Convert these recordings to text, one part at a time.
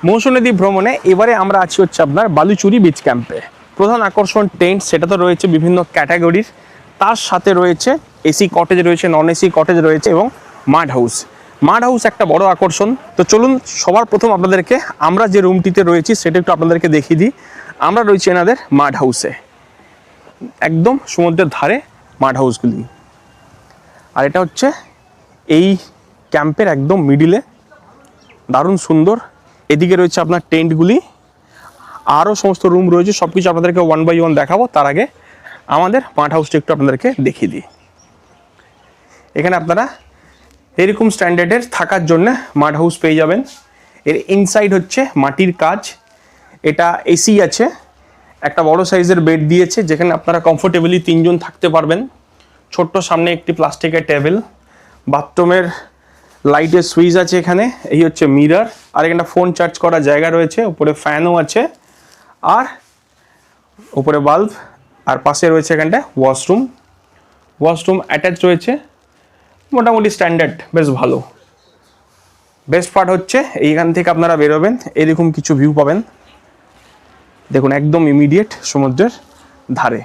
মৌসুমী দ্বীপ ভ্রমণে এবারে আমরা আছি হচ্ছে আপনার বালুচুরি বিচ ক্যাম্পে। প্রধান আকর্ষণ টেন্ট, সেটা তো রয়েছে বিভিন্ন ক্যাটাগরির, তার সাথে রয়েছে এসি কটেজ রয়েছে, নন এসি কটেজ রয়েছে এবং মাড হাউস। মাড হাউস একটা বড় আকর্ষণ। তো চলুন সবার প্রথম আপনাদেরকে আমরা যে রুমটিতে রয়েছি সেটা একটু আপনাদেরকে দেখিয়ে দিই। আমরা রয়েছি এনাদের মাড হাউসে, একদম সমুদ্রের ধারে মাড হাউসগুলি। আর এটা হচ্ছে এই ক্যাম্পের একদম মিডিলে, দারুণ সুন্দর। এদিকে রয়েছে আপনার টেন্টগুলি, আরও সমস্ত রুম রয়েছে, সব কিছু আপনাদেরকে 1 বাই 1 দেখাবো। তার আগে আমাদের মাড হাউসটা একটু আপনাদেরকে দেখিয়ে দিই। এখানে আপনারা এরকম স্ট্যান্ডার্ডের থাকার জন্য মাড হাউস পেয়ে যাবেন। এর ইনসাইড হচ্ছে মাটির কাজ, এটা এসি আছে, একটা বড় সাইজের বেড দিয়েছে যেখানে আপনারা কমফোর্টেবলি 3 জন থাকতে পারবেন। ছোট্ট সামনে একটি প্লাস্টিকের টেবিল, বাথরুমের লাইটের সুইচ আছে এখানে, এই হচ্ছে মিরর, আর এখানে ফোন চার্জ করার জায়গা রয়েছে, উপরে ফ্যানও আছে, আর উপরে বাল্ব, আর পাশে রয়েছে এখানটা ওয়াশরুম অ্যাটাচ রয়েছে। মোটামুটি স্ট্যান্ডার্ড, বেশ ভালো। বেস্ট পার্ট হচ্ছে এইখান থেকে আপনারা বেরোবেন, এরকম কিছু ভিউ পাবেন, দেখুন একদম ইমিডিয়েট সমুদ্রের ধারে।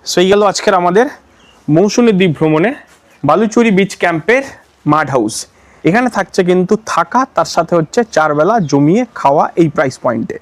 সেই গেল আজকের আমাদের মৌসুমী দ্বীপ ভ্রমণে বালুচুরি বিচ ক্যাম্পের মাড হাউস। এখানে থাকছে কিন্তু থাকা, তার সাথে হচ্ছে 4 বেলা জমিয়ে খাওয়া এই প্রাইস পয়েন্টে।